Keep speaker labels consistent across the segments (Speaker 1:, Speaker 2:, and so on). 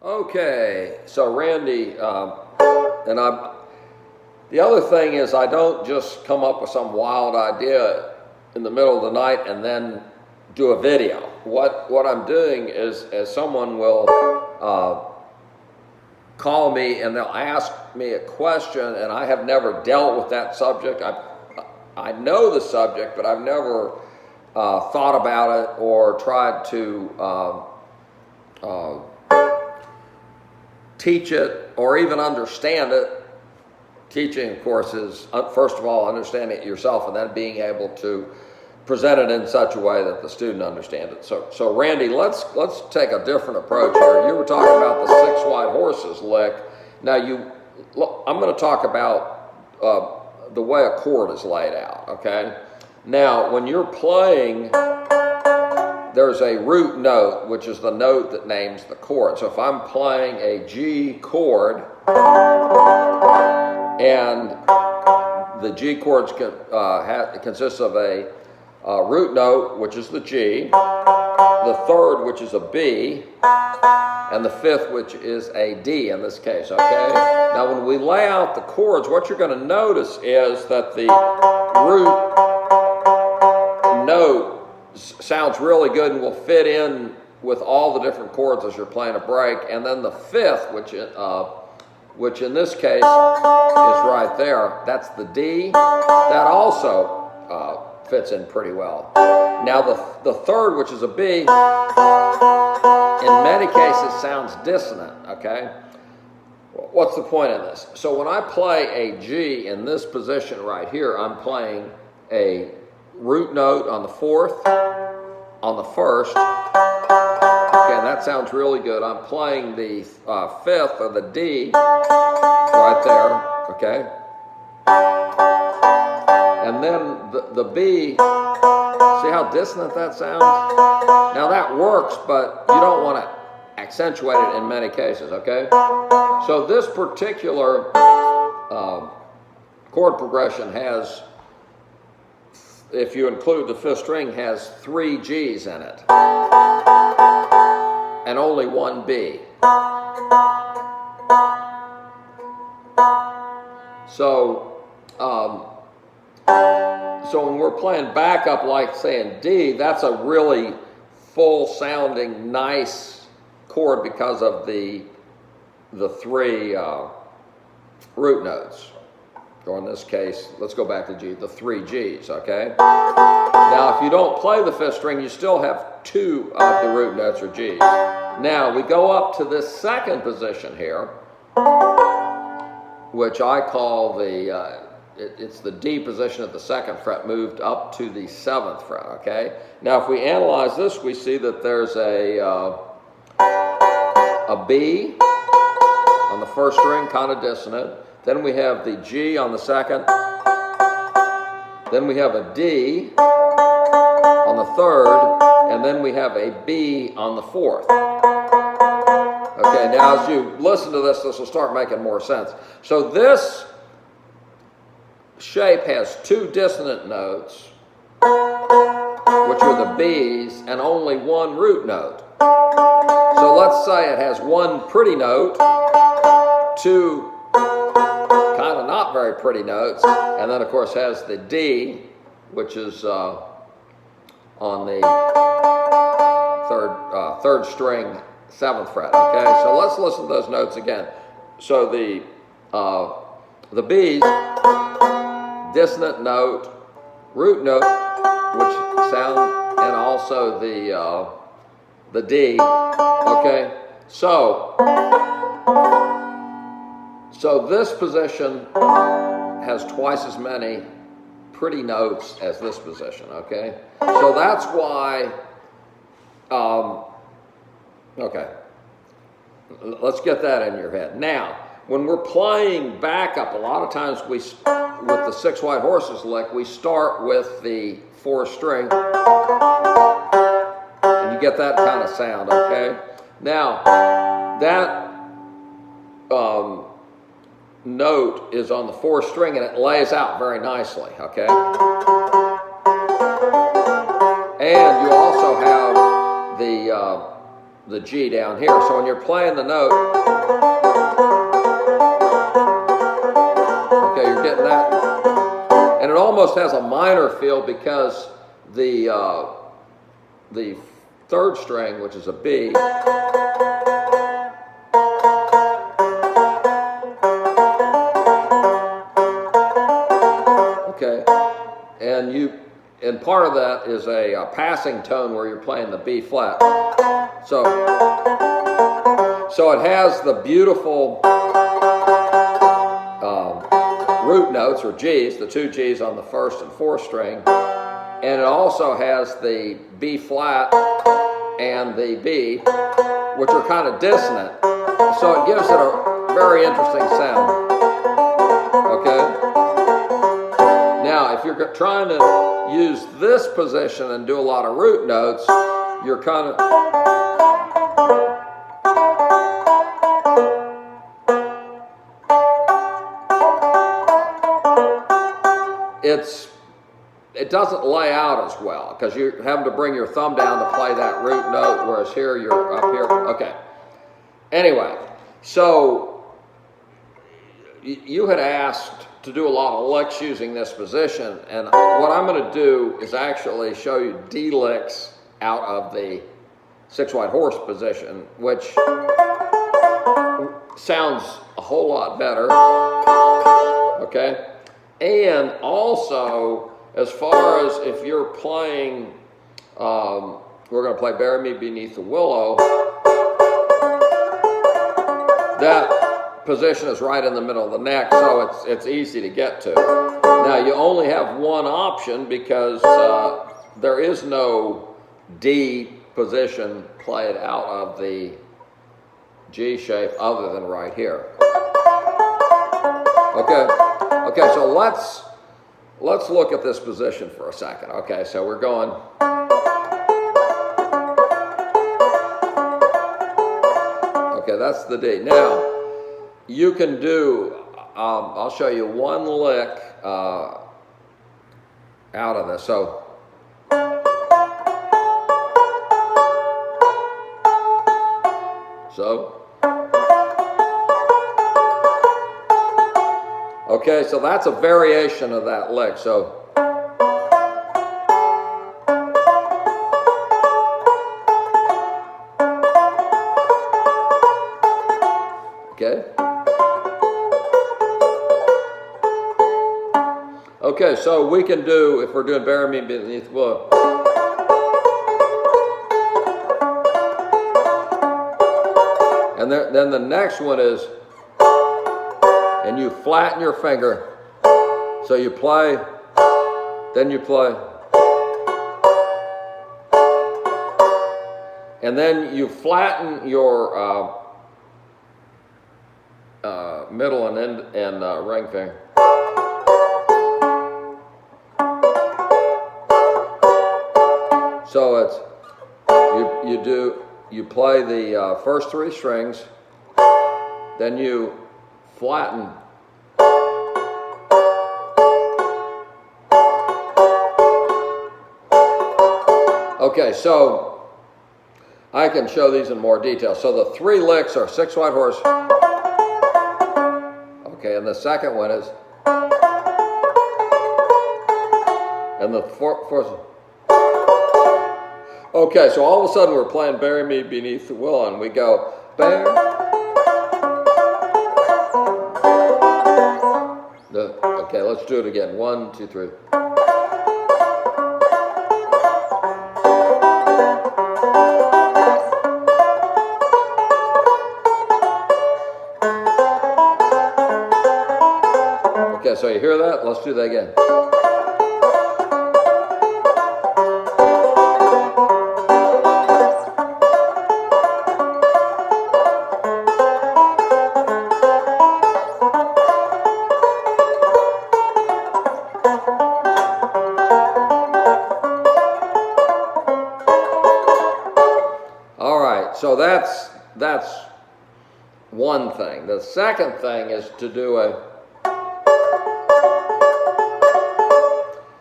Speaker 1: Okay, so Randy, the other thing is I don't just come up with some wild idea in the middle of the night and then do a video. What I'm doing is, as someone will call me and they'll ask me a question, and I have never dealt with that subject. I know the subject, but I've never thought about it or tried to teach it or even understand it. Teaching, of course, is first of all understanding it yourself and then being able to present it in such a way that the student understands it. So Randy, let's take a different approach here. You were talking about the 6 white horses lick. Now I'm going to talk about the way a chord is laid out. Okay. Now, when you're playing, there's a root note, which is the note that names the chord. So if I'm playing a G chord, and the G chords consists of a root note, which is the G, the third, which is a B, and the fifth, which is a D in this case, okay? Now, when we lay out the chords, what you're going to notice is that the root note sounds really good and will fit in with all the different chords as you're playing a break, and then the fifth, which in this case is right there, that's the D, that also fits in pretty well. Now the third, which is a B, in many cases sounds dissonant, okay? What's the point of this? So when I play a G in this position right here, I'm playing a root note on the fourth, on the first. Okay, and that sounds really good. I'm playing the fifth or the D right there, okay? And then the B, see how dissonant that sounds? Now that works, but you don't want to accentuate it in many cases, okay? So this particular chord progression has, if you include the fifth string, has 3 G's in it and only 1 B. So when we're playing backup, like say in D, that's a really full sounding, nice chord because of the 3 root notes. Or in this case, let's go back to G, the 3 G's, okay? Now, if you don't play the fifth string, you still have 2 of the root notes or G's. Now, we go up to this second position here, which I call it's the D position at the 2nd fret moved up to the 7th fret, okay? Now, if we analyze this, we see that there's a B on the first string, kind of dissonant. Then we have the G on the 2nd. Then we have a D on the 3rd. And then we have a B on the 4th. Okay, now as you listen to this will start making more sense. So this shape has 2 dissonant notes, which are the B's, and only 1 root note. So let's say it has 1 pretty note, 2 kind of not very pretty notes, and then of course has the D, which is on the third string, 7th fret. Okay, so let's listen to those notes again. So the B's, dissonant note, root note, which sound, and also the D. Okay, so this position has twice as many pretty notes as this position, okay? So that's why, okay, let's get that in your head. Now, when we're playing backup, a lot of times with the 6 white horses lick, we start with the 4th string, and you get that kind of sound, okay? Now, that note is on the 4th string and it lays out very nicely, okay? And you also have the G down here. So when you're playing the note, okay, you're getting that. And it almost has a minor feel because the third string, which is a B, okay, and part of that is a passing tone where you're playing the B flat. So it has the beautiful root notes, or G's, the two G's on the first and fourth string, and it also has the B flat and the B, which are kind of dissonant, so it gives it a very interesting sound. Okay? Now, if you're trying to use this position and do a lot of root notes, you're kind of... It doesn't lay out as well because you're having to bring your thumb down to play that root note, whereas here you're up here. Okay. Anyway, so you had asked to do a lot of licks using this position, and what I'm going to do is actually show you D licks out of the 6-white horse position, which sounds a whole lot better. Okay? And also, as far as if you're playing, we're going to play Bury Me Beneath the Willow, that position is right in the middle of the neck, so it's easy to get to. Now, you only have one option because there is no D position played out of the G shape other than right here. Okay, so let's look at this position for a second. Okay, so we're going. Okay, that's the D. Now, you can do, I'll show you one lick out of this. So, okay, so that's a variation of that lick. So, okay. Okay, so we can do, if we're doing Bury Me Beneath the Willow. And then the next one is, and you flatten your finger. So you play, then you play. And then you flatten your middle and end and ring finger. So it's, you play the first three strings, then you flatten. Okay, so I can show these in more detail. So the three licks are 6-white horse. Okay, and the second one is, and the fourth. Okay, so all of a sudden we're playing Bury Me Beneath the Willow, and we go, okay, let's do it again. 1, 2, 3. Okay, so you hear that? Let's do that again. So that's one thing. The second thing is to do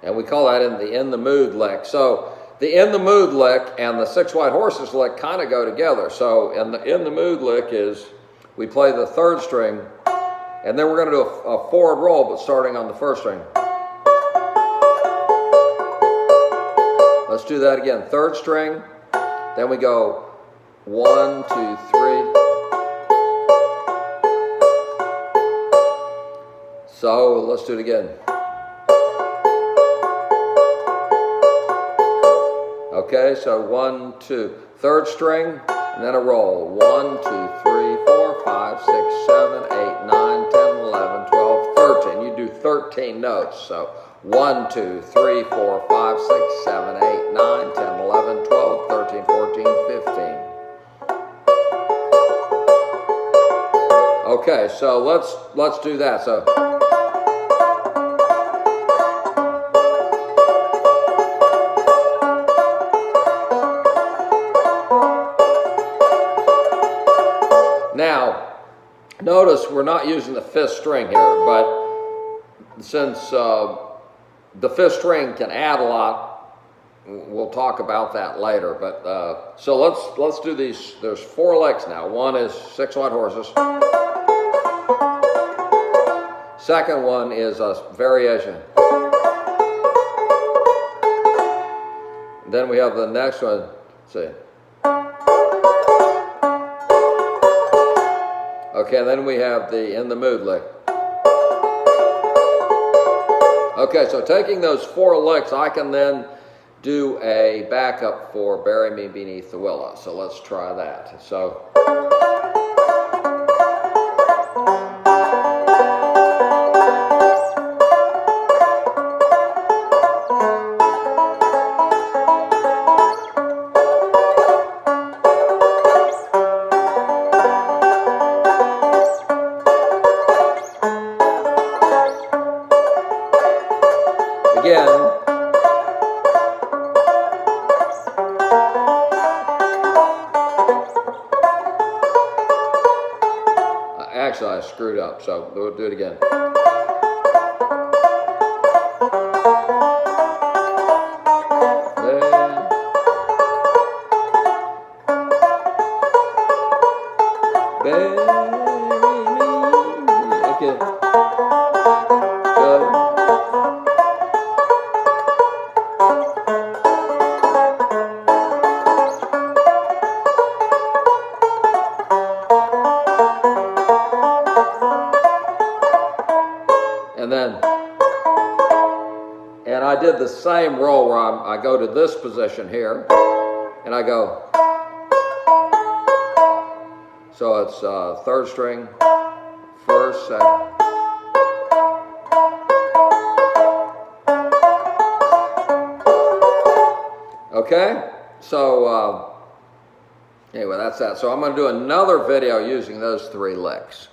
Speaker 1: and we call that in the mood lick. So the In the Mood lick and the Six White Horses lick kind of go together. So in the Mood lick is we play the third string, and then we're going to do a forward roll, but starting on the first string. Let's do that again. Third string, then we go 1, 2, 3. So let's do it again. Okay, so 1, 2, third string, and then a roll. 1, 2, 3, 4, 5, 6, 7, 8, 9, 10, 11, 12, 13. You do 13 notes. So 1, 2, 3, 4, 5, 6, 7, 8, 9, 10, 11, 12, 13, 14, 15. Okay, so let's do that. So now, notice we're not using the fifth string here, but since the fifth string can add a lot, we'll talk about that later. But so let's do these. There's 4 licks now. One is Six White Horses. Second one is a variation. Then we have the next one. Let's see. Okay, then we have the In the Mood lick. Okay, so taking those 4 licks, I can then do a backup for Bury Me Beneath the Willow. So let's try that. So again, actually I screwed up, so we'll do it again. Okay. Good. And I did the same roll where I go to this position here, and I go. So it's third string, first, second. Okay, so anyway, that's that. So I'm going to do another video using those 3 licks.